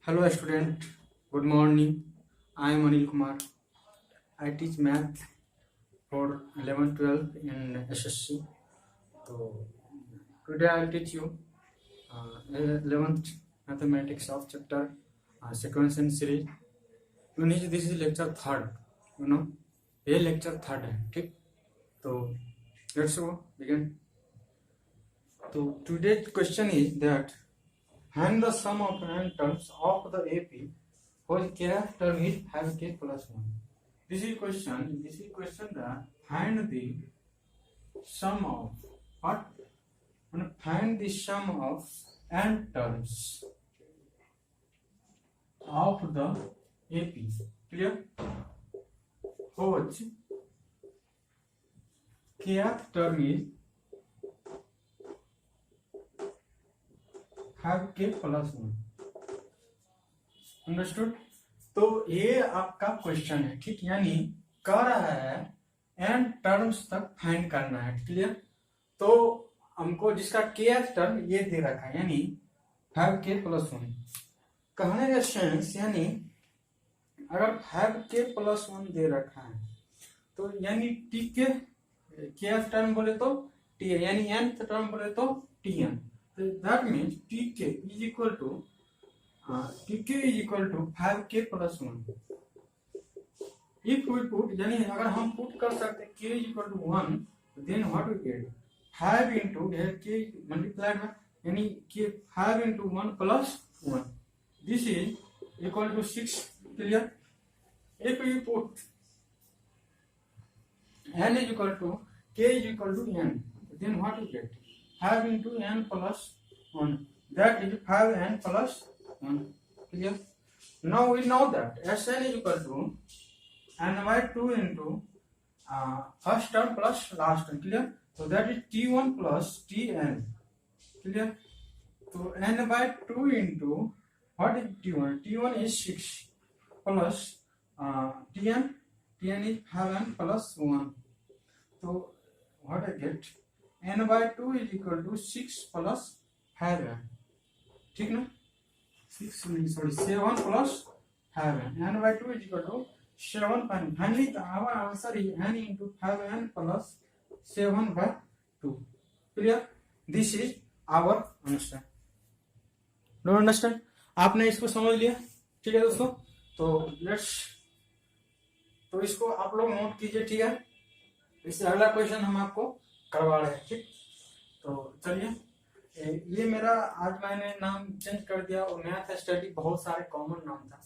Hello student, good morning. I am Anil Kumar. I teach math for 11, 12 in SSC. So today I will teach you 11th mathematics of chapter sequence and series. This is lecture third. ये lecture third है, ठीक? तो let's go begin. So today's question is that find the sum of n terms of the AP whose kth term is have k plus 1. This is question that find the sum of what? And find the sum of n terms of the AP. Clear? Whose kth term is have k plus 1. Understood? तो ये आपका question है, ठीक? यानी कह रहा है N terms तक फाइंड करना है, क्लियर? तो हमको जिसका के टर्म ये दे रखा है, यानी फाइव के प्लस 1. कहने का सेंस यानी अगर फाइव के प्लस 1 दे रखा है तो यानी टी के टर्म बोले तो टी, यानी एन टर्म बोले तो T n. That means Tk is equal to 5k plus 1. If we put, यानी अगर हम पुट कर सकते k is equal to 1, then what we get? 5 into k multiplied by, यानी k 5 into 1 plus 1. This is equal to 6. Clear? If we put n is equal to k is equal to n, then what we get? 5 into n plus 1. That is 5n plus 1. Clear? Now we know that Sn is equal to n by 2 into first term plus last term. Clear? So that is t1 plus tn. Clear? So n by 2 into what is t1? T1 is 6 plus tn. Tn is 5n plus 1. So what I get? n by 2 is equal to 6 plus 5n. ठीक ना? 7 plus 5n. n by 2 is equal to 7. Finally, our answer is n into 5n plus 7 by 2. Clear? This is our answer. Don't understand? आपने इसको समझ लिया? ठीक है दोस्तों? तो इसको आप लोग नोट कीजिए, ठीक है? इससे अगला क्वेश्चन हम आपको करवा रहे हैं, ठीक? तो चलिए, ये मेरा आज मैंने नाम चेंज कर दिया और मैथ स्टडी बहुत सारे कॉमन नाम था,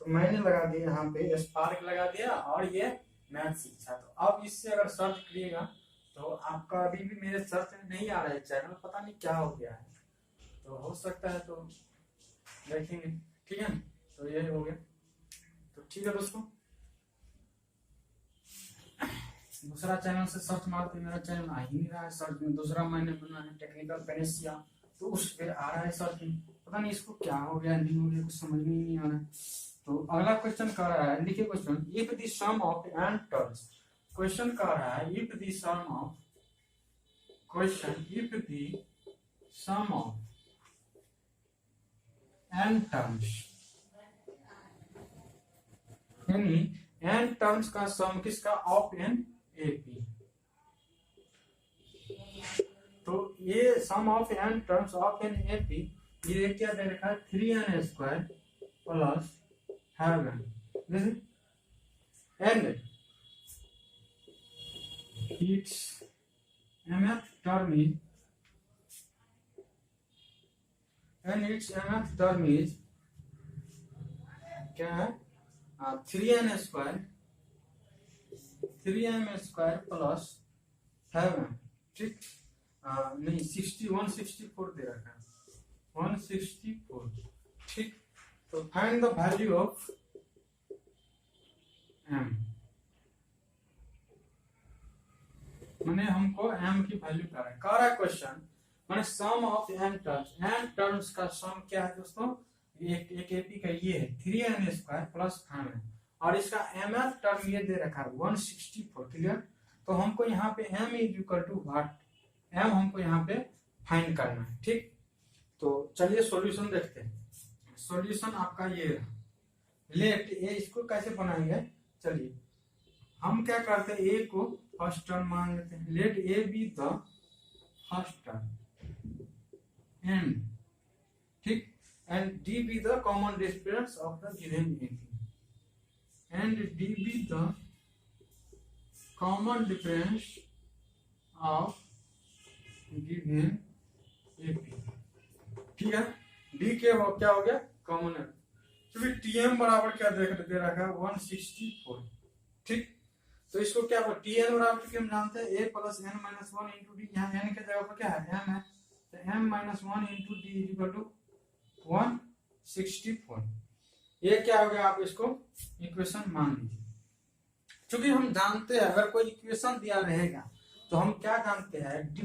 तो मैंने लगा दिया यहाँ पे स्पार्क लगा दिया और ये मैथ शिक्षा. तो अब इससे अगर सर्च करिएगा तो आपका अभी भी मेरे सर्च में नहीं आ रहा है चैनल, पता नहीं क्या हो गया है. तो हो सकता है तो देखेंगे, ठीक है? तो ये हो गया. तो ठीक है दोस्तों, दूसरा चैनल से सर्च मारते मेरा चैनल आ ही नहीं रहा है सर्च में. दूसरा मैंने बना है टेक्निकल पेनेसिया, तो उस पे आ रहा है सर्च में. पता नहीं इसको क्या हो गया, नहीं हो गया, कुछ समझ में नहीं आ रहा है. तो अगला क्वेश्चन कर रहा है, देखिए question, if the sum of n terms. Question कर रहा है if the sum of n terms, यानी n टर्म्स का सम किसका? Of n AP. तो ये sum of n terms of n AP, ये क्या दे रखा है? 3n square plus 5n. And its mth term is क्या है? 3n square plus 5n. ठीक? नहीं, 164 दे रखा है, 164. ठीक? तो find the value of m. मैंने हमको m की वैल्यू कर रहा है क्वेश्चन. मैंने सम ऑफ n टर्म्स का सम क्या है दोस्तों? एक एपी का ये है 3n स्क्वायर प्लस 5n, और इसका mth टर्म ये दे रखा है 164. क्लियर? तो हमको यहाँ पे m is equal to what? m हमको यहाँ पे फाइंड करना है. ठीक? तो चलिए सॉल्यूशन देखते हैं. सॉल्यूशन आपका ये रहा। लेट ए, इसको कैसे बनाएंगे, चलिए हम क्या करते हैं, ए को फर्स्ट टर्म मान लेते हैं। Let a be the first term and, ठीक, and d be the common difference of the given a and d be the common difference of given A P, ठीक है। डी के क्या हो गया, कॉमन है, क्योंकि टीएम बराबर क्या दे रखा है 164, ठीक। तो इसको क्या टी एन बराबर हम जानते हैं a plus n minus 1 into d, यहाँ एन के जगह पर क्या है एम है, तो m minus 1 into d equal to 164। ये क्या हो गया, आप इसको इक्वेशन मान लीजिए। क्योंकि हम जानते हैं अगर कोई इक्वेशन दिया रहेगा तो हम क्या जानते हैं,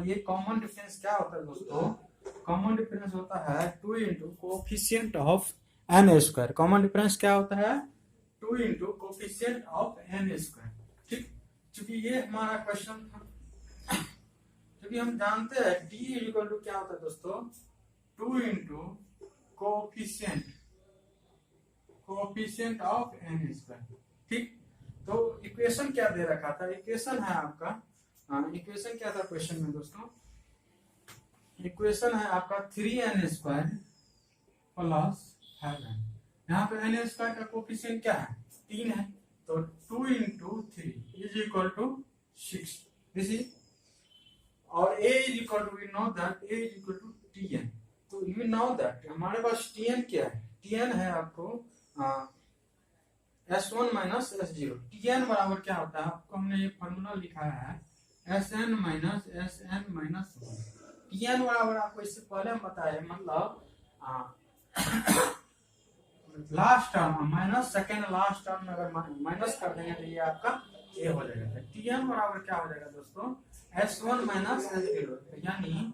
ये कॉमन डिफरेंस क्या होता है दोस्तों, कॉमन डिफरेंस होता है 2 into coefficient of n square. Common difference क्या होता है, 2 into coefficient of n square, ठीक। क्योंकि ये हमारा क्वेश्चन था, क्योंकि हम जानते हैं डी इक्वल टू क्या होता है दोस्तों, 2 into coefficient of n square, ठीक। तो इक्वेशन क्या दे रखा था, इक्वेशन है आपका, इक्वेशन क्या था क्वेश्चन में दोस्तों, इक्वेशन है आपका 3n स्क्वायर प्लस 5n। यहाँ पे एन स्क्वायर का कोफिशिएंट क्या है, 3 है, तो 2 into 3 is equal to 6, this is, और a is equal to, we know that a is equal to tn। तो यू नो दैट हमारे पास tn क्या है, tn है आपको s1 माइनस s0। tn बराबर क्या होता है, आपको हमने ये फॉर्मूला लिखा है sn minus sn minus 1। tn बराबर आपको इससे पहले हम बताए, मतलब last term minus second last term में अगर माइनस कर देंगे तो ये आपका ए हो जाएगा। tn बराबर क्या हो जाएगा दोस्तों, s1 माइनस s0, यानी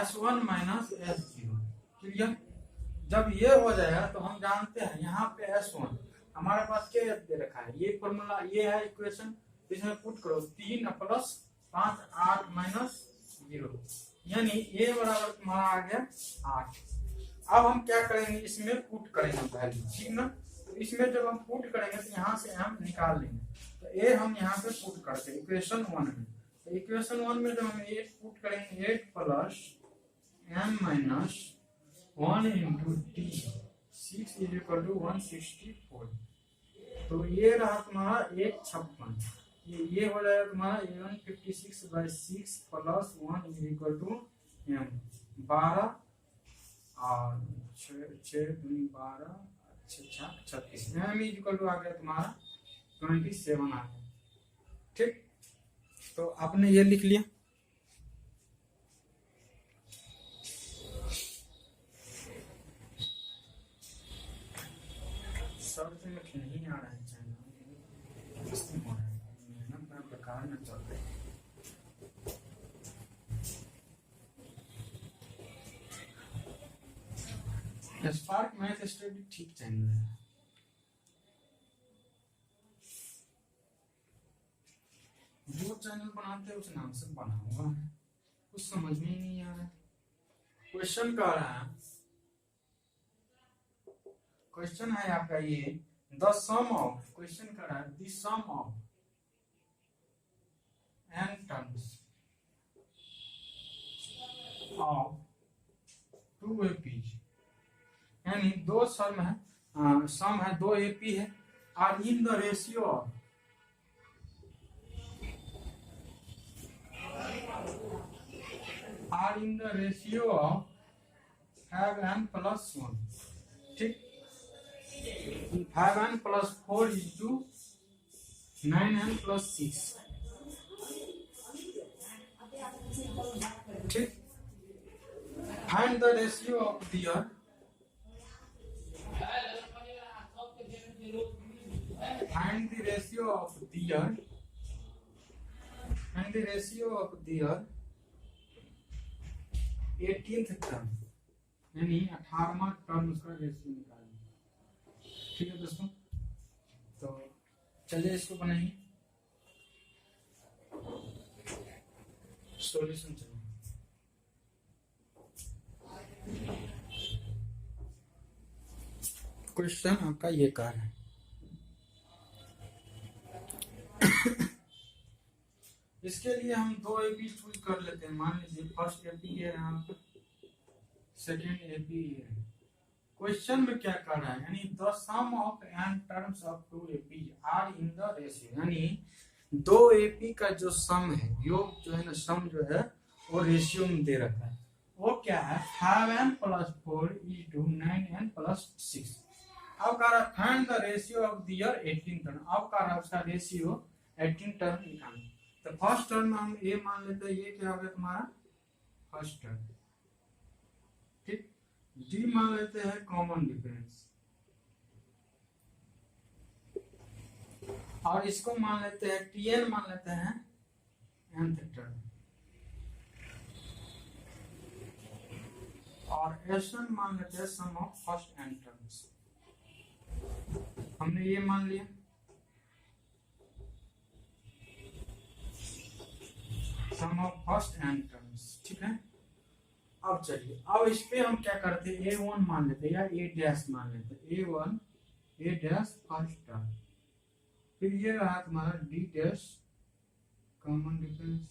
s1 माइनस s0, क्लियर। जब ये हो जाएगा तो हम जानते हैं यहाँ पे s1 हमारे पास क्या दे रखा है, ये फॉर्मूला, ये है इक्वेशन, इसमें पुट करो 3 प्लस 5 8 माइनस 0, यानी ए बराबर तुम्हारा आ गया 8। अब हम क्या करेंगे, इसमें पुट करेंगे वैल्यू, ठीक ना। तो इसमें जब हम पुट करेंगे तो यहाँ से हम निकाल लेंगे, तो ए हम यहाँ पे पुट करते हैं इक्वेशन 1 में। तो इक्वेशन 1 में जब हम 8 पुट करेंगे, 8 plus m minus 1 into D 6 is equal to 164। तो ये रहा तुम्हारा 856, ये हो जाएगा तुम्हारा 1156/6 plus 1 is equal to m 12 और 6 दूनी 12 36, m इज इक्वल टू आ गया तुम्हारा 27 आ गया, ठीक। तो आपने ये लिख लिया। सर्च में नहीं आ रहा है चैनल, हो रहा है मेहनत का प्रकार में चल रहा है। स्पार्क मैथ स्टडी ठीक चैनल है, जो चैनल बनाते हैं उस नाम से बना हुआ है, कुछ समझ में ही नहीं आ रहा है। क्वेश्चन का रहा है, क्वेश्चन है आपका ये, द सम ऑफ, क्वेश्चन कर रहा है the sum of n terms of 2 APs, यानी 2 सम है, सम है 2 AP है, are in the ratio of have n plus 1, ठीक। 5n plus 4 is to 9n plus 6, ठीक। Find the ratio of their find the ratio of their 18th term, यानी 18वां term उसका ratio निकालना, ठीक है दोस्तों। तो चलिए इसको बनाइए सॉल्यूशन। चलिए क्वेश्चन आपका ये कर है। इसके लिए हम दो एपी चूज कर लेते हैं। मान लीजिए फर्स्ट एपी ये है आपका, सेकेंड एपी ये है। क्वेश्चन में क्या कर रहा है, यानी the sum of N terms of two AP are in the ratio, यानी दो एपी का जो सम है, योग जो है ना, सम जो है वो रेशियो में दे रखा है। वो क्या है, 5n + 4 = 9n + 6। अब कह रहा है find the ratio of their 18 term. अब कह रहा है उसका रेशियो 18 टर्म निकालना। तो फर्स्ट टर्म हम ए मान लेते हैं, ये क्या हो गया तुम्हारा फर्स्ट टर्म, ठीक। डी मान लेते हैं कॉमन डिफरेंस, और इसको मान लेते हैं टीएन मान लेते हैं nth टर्म, और एसएन मान लेते हैं सम ऑफ फर्स्ट n टर्म्स। हमने ये मान लिया। सम ऑफ फर्स्ट n टर्म्स, ठीक है। अब चलिए, अब इस पे हम क्या करते हैं, A1 मान लेते हैं या A डैश मान लेते हैं। A1 A dash first term, फिर ये रहा तुम्हारा D dash common difference,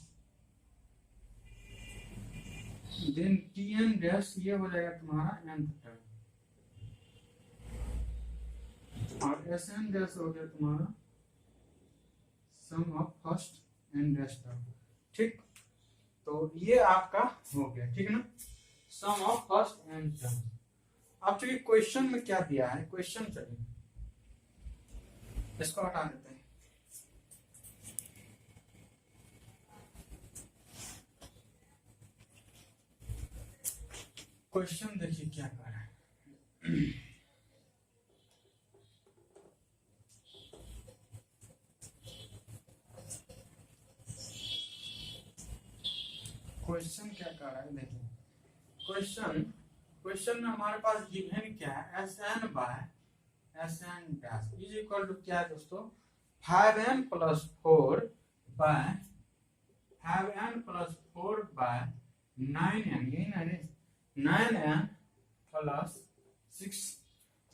then Tn dash ये हो जाएगा तुम्हारा nth टर्म, और Sn डैश हो गया तुम्हारा sum of first n dash term, ठीक। तो ये आपका हो गया, ठीक है ना, sum of first n term. अब चलिए क्वेश्चन में क्या दिया है, क्वेश्चन चलिए इसको हटा देते हैं। क्वेश्चन देखिए क्या कर रहा है। क्वेश्चन क्या कर रहा है, देखिए क्वेश्चन में हमारे पास गिवन क्या है, Sn by Sn dash is equal to क्या है दोस्तों, 5n + 4 बाय 9n, ये 9n + 6।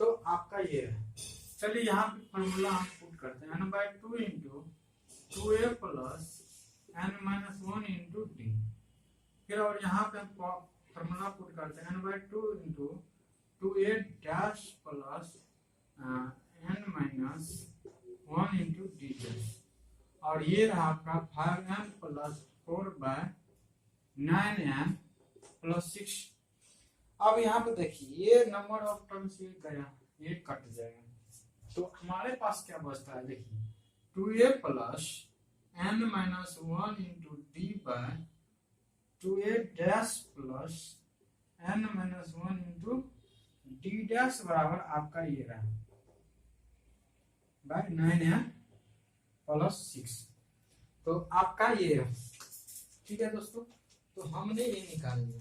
तो आपका ये है। चलिए यहाँ पे फॉर्मूला हम पुट करते हैं, n/2 × 2a + n-1 × d। फिर और यहाँ पे फॉर्मूला पुट करते हैं, n/2 × 2a dash + n-1 × d dash, और ये रहा आपका 5n + 4 बाय 9n + 6। अब यहाँ पे देखिए ये नंबर ऑफ टर्म्स ये गया, ये कट जाएगा, तो हमारे पास क्या बचता है, देखिए 2a + n-1 × d by 2a dash + n-1 × d dash बराबर आपका ये रहा बाय 9n + 6। तो आपका ये रहा, ठीक है दोस्तों। तो हमने ये निकाल लिया।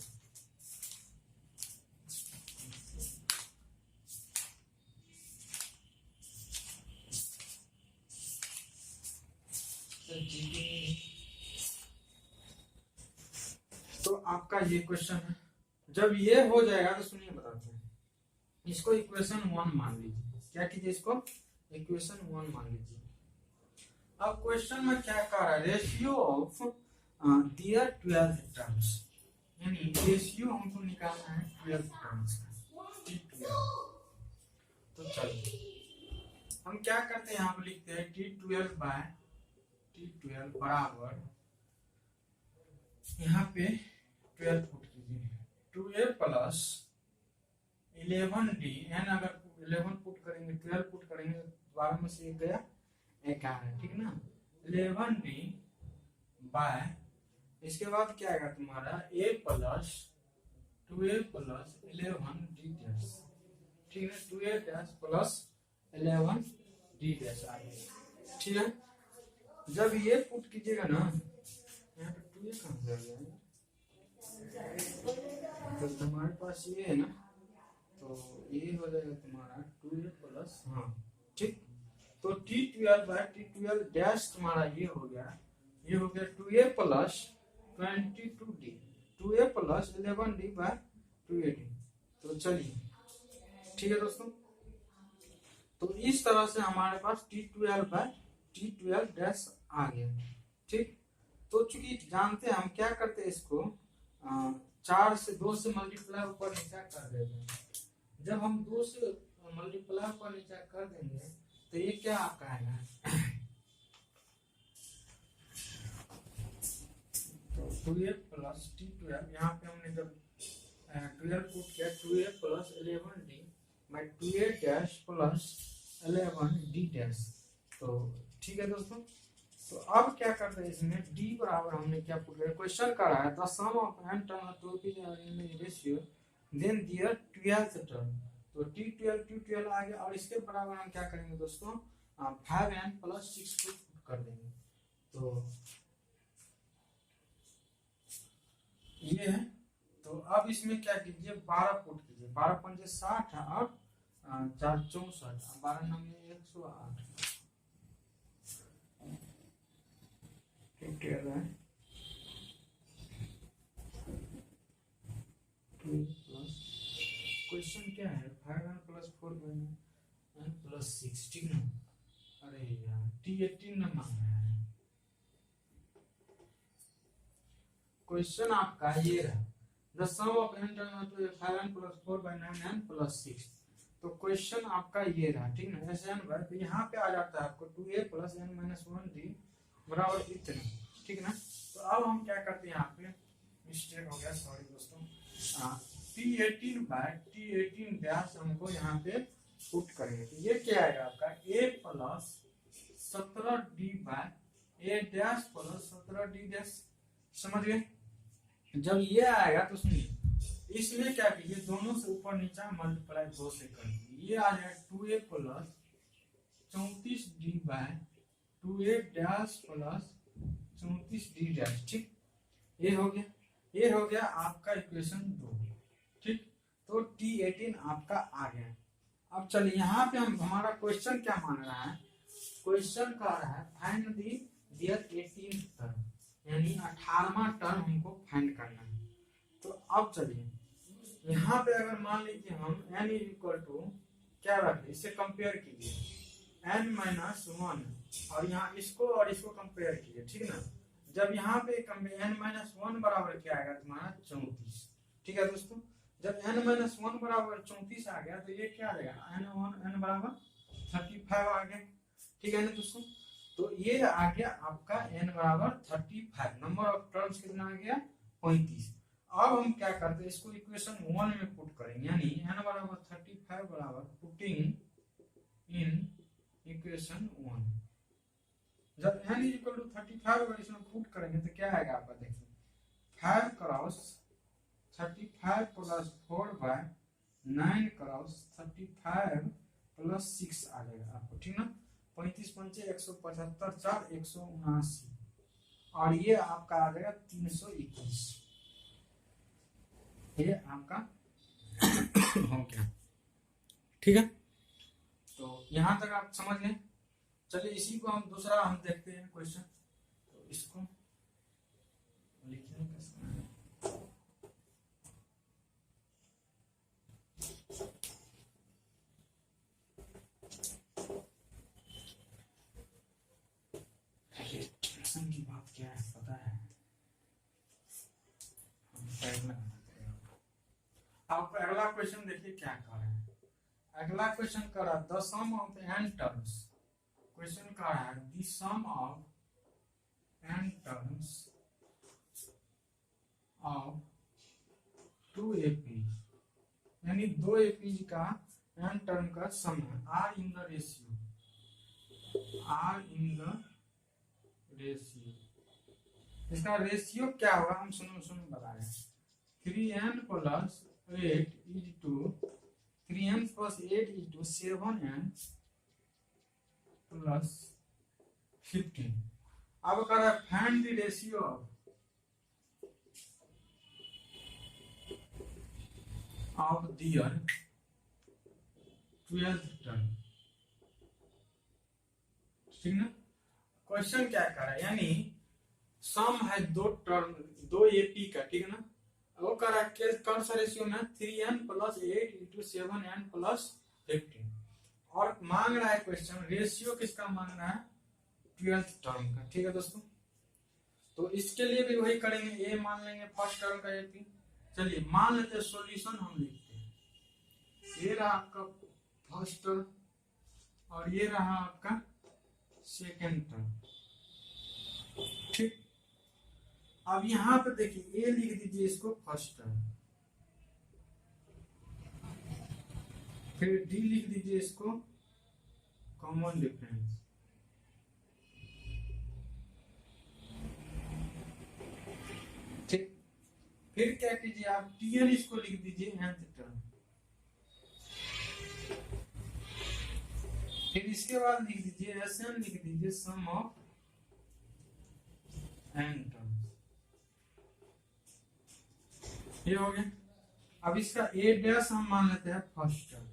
तो आपका ये क्वेश्चन है। जब ये हो जाएगा तो सुनिए बताते हैं, इसको इक्वेशन 1 मान लीजिए। क्या कीजिए, इसको इक्वेशन 1 मान लीजिए। अब क्वेश्चन में क्या कह रहा है, रेशियो ऑफ दियर 12 टर्म्स, यानी रेशियो हमको निकालना है 12 टर्म्स का। तो चलिए हम क्या करते हैं, यहाँ पे लिखते हैं T12 बाय T12 बराबर, यहाँ पे 12 पुट कीजिए, 2a + 11d, n अगर 11 पुट करेंगे 12 पुट करेंगे, 12 में से एक गया 11, ठीक ना। 11d बाय, इसके बाद क्या आएगा तुम्हारा a + 2a + 11d डैश, ठीक है, 2a डैश + 11d डैश आ गया, ठीक है। जब ये पुट कीजिएगा ना, यहाँ पे 2a कहाँ से आ गया, तो हमारे पास ये है ना, तो ये हो जाएगा तुम्हारा 2a + हाँ, ठीक। तो T12 बाय T12 डैश तुम्हारा ये हो गया 2a + 22d, 2a + 11d bye 2ad। तो चलिए ठीक है दोस्तों। तो इस तरह से हमारे पास T12 डैश आ गया। ठीक, तो चूंकि जानते हैं हम क्या करते हैं, इसको 4 से 2 से मल्टीप्लाई ऊपर नीचे कर देते हैं। जब हम 2 से मल्टीप्लाई ऊपर नीचे कर देंगे तो ये क्या आपका आएगा, तो 2a प्लस T12, यहाँ पे हमने जब 12 पुट किया 2a plus 11d by 2a dash plus 11d dash. तो ठीक है दोस्तों, तो अब क्या करते हैं इसमें d बराबर हमने क्या पुट किया, क्वेश्चन कर रहा है the sum of n term of two P in ratio then their 12th term. तो T12 आ गया और इसके बराबर हम क्या करेंगे दोस्तों, 5n प्लस 6 को पुट कर देंगे। तो ये है, तो अब इसमें क्या कीजिए 12 पुट कीजिए, 12 पंजे 60 और 4 64, 12 नंबर 108 क्वेश्चन क्या है 5n प्लस 4n प्लस 6, ठीक ना। अरे यार T18 न मांग रहा है, क्वेश्चन आपका ये रहा the sum of n term to 5n plus 4 by 9n plus 6। तो क्वेश्चन आपका ये रहा, ठीक ना, Sn बाय, तो यहाँ पे आ जाता है आपको 2a plus n minus 1d बराबर इतना, ठीक ना। तो अब हम क्या करते हैं, यहाँ पे मिस्टेक हो गया, सॉरी दोस्तों, T18 डैश हमको यहाँ पे पुट करेंगे। तो ये क्या आएगा आपका a plus 17d by a dash plus 17d dash, समझ गए। जब ये आएगा तो सुनिए, इसमें क्या कीजिए दोनों से ऊपर नीचा मल्टीप्लाई 2 से कर दीजिए, ये आ जाएगा 2a plus 34d by 2a dash plus 34d dash, ठीक। ये हो गया आपका इक्वेशन 2, ठीक। तो T18 आपका आ गया। अब चलिए यहाँ पे हम हमारा क्वेश्चन क्या मांग रहा है, क्वेश्चन कह रहा है find the there 18th term, यानी 18वां टर्म हमको फाइंड करना है। तो अब चलिए यहाँ पे अगर मान लीजिए हम n इक्वल टू क्या रख दें, इससे कंपेयर कीजिए n माइनस 1 और यहाँ इसको और इसको कंपेयर कीजिए, ठीक ना। जब यहाँ पे n माइनस 1 बराबर क्या आएगा तुम्हारा 34, ठीक है दोस्तों। जब n माइनस 1 बराबर 34 आ गया तो ये क्या आ जाएगा n बराबर 35 आ गया, ठीक है ना दोस्तों। तो ये आ गया आपका n बराबर 35, नंबर ऑफ टर्म्स कितना आ गया 35। अब हम क्या करते हैं, इसको इक्वेशन 1 में पुट करेंगे, यानी n बराबर 35 बराबर पुटिंग इन इक्वेशन 1। जब n इक्वल टू 35 अगर इसमें पुट करेंगे तो क्या आएगा आपका, देखिए 5 cross 35 plus 4 by 9 cross 35 plus 6 आ जाएगा आपको, ठीक ना। 35 पंचे 175 4 179 और ये आपका आ जाएगा 321, ये आपका हो गया, ठीक है। तो यहां तक आप समझ लें। चलिए इसी को हम दूसरा हम देखते हैं क्वेश्चन, तो इसको लिखने का समय की बात क्या है पता है, आप अगला क्वेश्चन देखिए क्या कर रहे हैं। अगला क्वेश्चन कर रहा है the sum of n terms, question कर रहा है the sum of n terms of 2 AP, यानी 2 AP का n टर्म का सम है, r इन द रेशियो, इसका रेशियो क्या होगा हम सुनो बता रहे हैं। 3n plus 8 is to 3n plus 8 is to 7n plus 15। अब कर रहा है find the ratio of their 12th term, ठीक ना। क्वेश्चन क्या कर रहा है, यानी सम है 2 टर्म 2 AP का, ठीक है ना। वो कर रहा है कौन सा रेशियो में 3n plus 8 into 7n plus 15। और मांग रहा है क्वेश्चन रेशियो किसका मांग रहा है, 12th टर्म का। ठीक है दोस्तों, तो इसके लिए भी वही करेंगे, ए मान लेंगे फर्स्ट टर्म का एपी। चलिए मान लेते हैं सॉल्यूशन हम लिखते हैं, ये रहा आपका फर्स्ट टर्म और ये रहा आपका सेकेंड टर्म। ठीक, अब यहां पे देखिए ए लिख दीजिए इसको फर्स्ट टर्म, फिर डी लिख दीजिए इसको कॉमन डिफरेंस, ठीक, फिर क्या कीजिए आप टीएन इसको लिख दीजिए nth टर्म, फिर इसके बाद लिख दीजिए एसएन लिख दीजिए सम ऑफ एन टर्म। ये हो गया। अब इसका ए डैश हम मान लेते हैं फर्स्ट टर्म,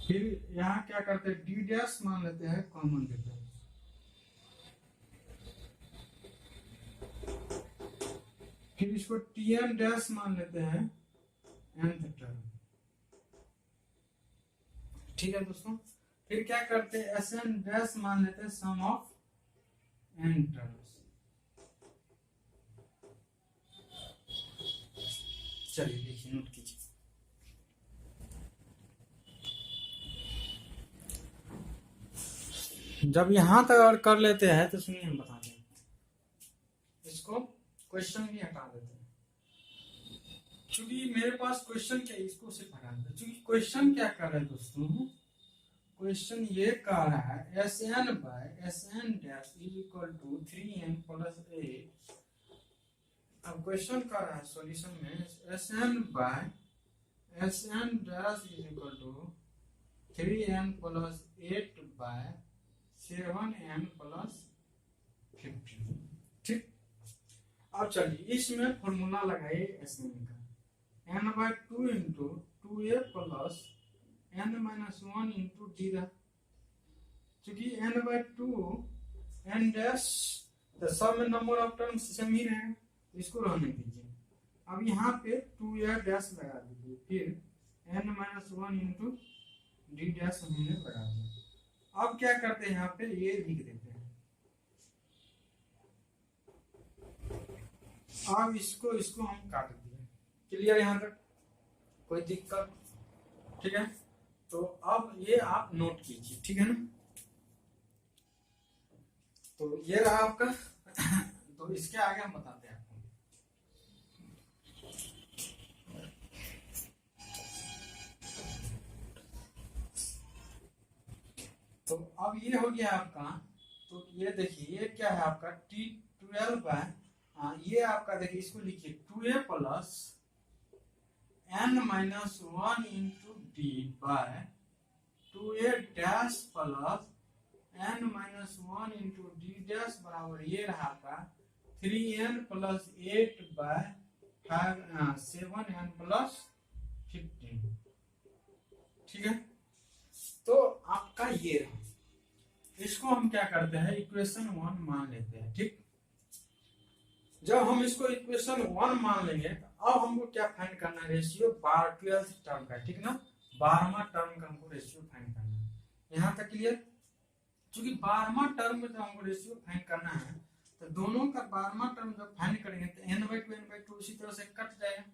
फिर यहाँ क्या करते हैं डी डैश मान लेते हैं कॉमन डिफरेंस, फिर इसको टीएन डैश मान लेते हैं nth टर्म। ठीक है दोस्तों, फिर क्या करते हैं एसएन डैश मान लेते हैं सम ऑफ एन टर्म्स। चलिए देखिए नोट कीजिए, जब यहां तक अगर कर लेते हैं तो सुनिए हम बता दें, इसको क्वेश्चन भी हटा देते हैं, क्योंकि मेरे पास क्वेश्चन क्या है इसको सिर्फ हटा देते हैं, क्योंकि क्वेश्चन क्या कर रहा है दोस्तों, क्वेश्चन ये कह रहा है S N by S N dash is equal to 3n plus 8। अब क्वेश्चन कर रहा है सॉल्यूशन में S N by S N dash is equal to 3n plus 8 by 7n plus 15। ठीक, अब चलिए इसमें फॉर्मूला लगाइए एस एन का, n by 2 into 2a plus n minus 1 into D रहा, चूंकि n बाय 2 n डैश तो सब में नंबर ऑफ टर्म्स सेम ही रहेगा, इसको रहने दीजिए। अब यहाँ पे 2a डैश लगा दीजिए, फिर n minus 1 into D dash हमने लगा दिया। अब क्या करते हैं यहाँ पे ये लिख देते हैं, अब इसको हम काट दिए। क्लियर यहाँ तक, कोई दिक्कत? ठीक है, तो अब ये आप नोट कीजिए, ठीक है ना। तो ये रहा आपका तो इसके आगे हम बताते हैं आपको। तो अब ये हो गया आपका, तो ये देखिए ये क्या है आपका T12 बाय, ये आपका देखिए इसको लिखिए 2a plus n minus 1 into D by 2a dash plus n minus 1 into D dash बराबर ये रहा आपका 3n plus 8 by 7n plus 15। ठीक है, तो आपका ये रहा, इसको हम क्या करते हैं इक्वेशन 1 मान लेते हैं। ठीक, जब हम इसको इक्वेशन 1 मान लेंगे तो अब हमको क्या फाइंड करना है, रेशियो 12th टर्म का। ठीक ना, 12वां टर्म का हमको रेशियो फाइंड करना है। यहाँ तक क्लियर? क्योंकि 12वां टर्म में जब हमको रेशियो फाइंड करना है तो दोनों का 12वां टर्म जब फाइंड करेंगे तो n/2 उसी तरह से कट जाएगा।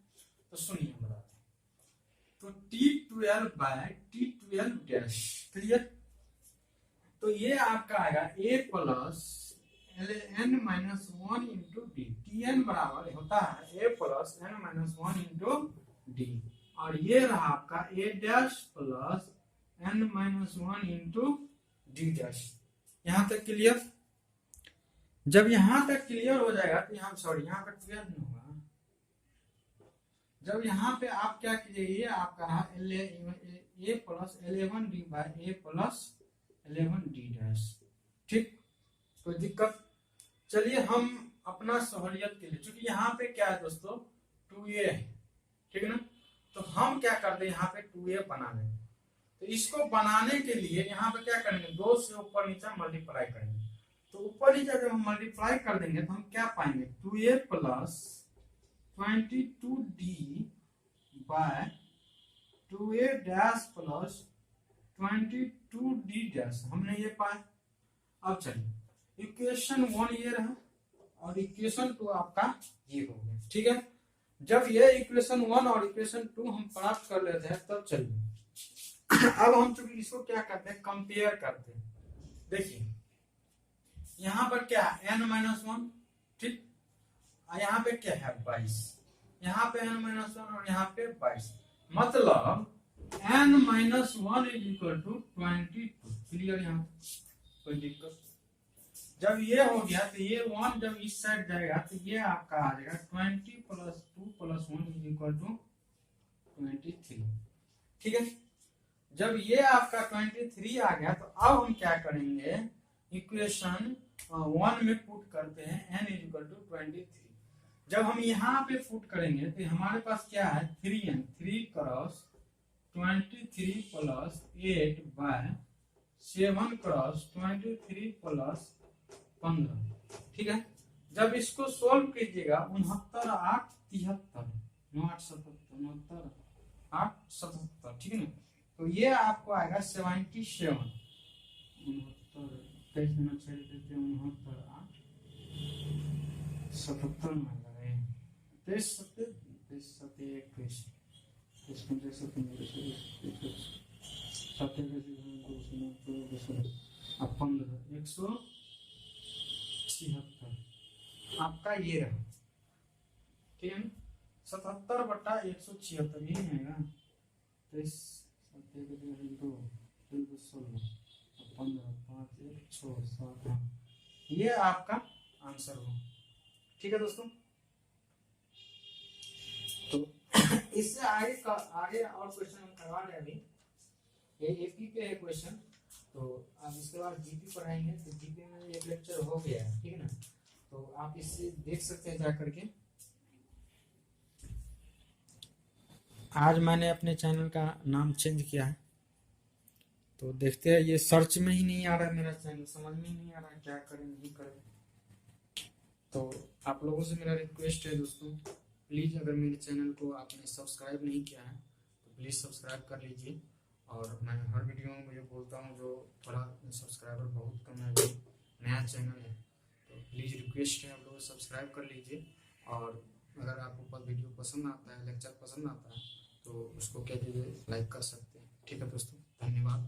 तो सुनिए हम बताते हैं, तो T12 bye T12 dash, clear? तो ये आपका आएगा a plus n minus 1 into D, Tn बराबर होता है a plus n minus 1 into D, और ये रहा आपका a dash plus n minus 1 into D dash. यहाँ तक क्लियर? जब यहाँ तक क्लियर हो जाएगा तो यहाँ सॉरी यहाँ पर क्लियर नहीं होगा। जब यहाँ पे आप क्या कीजिए, ये आपका रहा a plus 11d by a plus 11d dash. ठीक, कोई दिक्कत? चलिए हम अपना सहूलियत के लिए, चूंकि यहाँ पे क्या है दोस्तों 2a है, ठीक है ना, तो हम क्या करते हैं यहाँ पे 2a बना देंगे। तो इसको बनाने के लिए यहाँ पे क्या करेंगे, 2 से ऊपर नीचे मल्टीप्लाई करेंगे। तो ऊपर नीचे जब हम मल्टीप्लाई कर देंगे तो हम क्या पाएंगे, 2a plus 22d by 2a dash plus 22d dash, हमने ये पाया। अब चलिए इक्वेशन 1 ये रहा और इक्वेशन 2 आपका ये हो गया, ठीक है। जब ये इक्वेशन 1 और इक्वेशन 2 हम प्राप्त कर लेते हैं तब चलिए अब हम चूंकि इसको क्या करते हैं, कंपेयर करते हैं। देखिए यहाँ पर क्या है n-1, ठीक, यहाँ पे क्या है 22, यहाँ पे n-1 और यहाँ पे 22, मतलब n-1 is equal to 22। Clear? यहाँ कोई दिक्कत? जब ये हो गया तो ये 1 जब इस साइड जाएगा तो ये आपका आ जाएगा 20 plus 2 plus 1 is equal to 23, ठीक है। जब ये आपका 23 आ गया तो अब हम क्या करेंगे, इक्वेशन 1 में पुट करते हैं n इज इक्वल टू 23। जब हम यहाँ पे पुट करेंगे तो हमारे पास क्या है 3n, 3 cross 23 plus 8 by 7 cross 23 plus 15, ठीक है। जब इसको सोल्व कीजिएगा 69 8 73 9 8 77 69 8 77, ठीक है ना। तो ये आपको आएगा 77 आपका ये रहा, ठीक है ना। 77/176 यही आएगा। 23 2 16 15 5 1 6 7, ये आपका आंसर हो, ठीक है दोस्तों। तो इससे आगे और क्वेश्चन हम करवा रहे हैं अभी। ये एपी पे है क्वेश्चन, तो आप इसके बाद जीपी पढ़ाएंगे। तो जीपी में एक लेक्चर हो गया है, ठीक है ना। तो आप इससे देख सकते हैं जा करके। आज मैंने अपने चैनल का नाम चेंज किया है, तो देखते हैं। ये सर्च में ही नहीं आ रहा है मेरा चैनल, समझ में ही नहीं आ रहा है क्या करें नहीं करें। तो आप लोगों से मेरा रिक्वेस्ट है दोस्तों, प्लीज़ अगर मेरे चैनल को आपने सब्सक्राइब नहीं किया है तो प्लीज़ सब्सक्राइब कर लीजिए। और मैं हर वीडियो में मुझे बोलता हूँ जो थोड़ा सब्सक्राइबर बहुत कम है, अभी नया चैनल है, तो प्लीज़ रिक्वेस्ट है आप लोग सब्सक्राइब कर लीजिए। और अगर आपको वीडियो पसंद आता है, लेक्चर पसंद आता है, तो उसको क्या कीजिए, लाइक कर सकते हैं, ठीक है दोस्तों। धन्यवाद।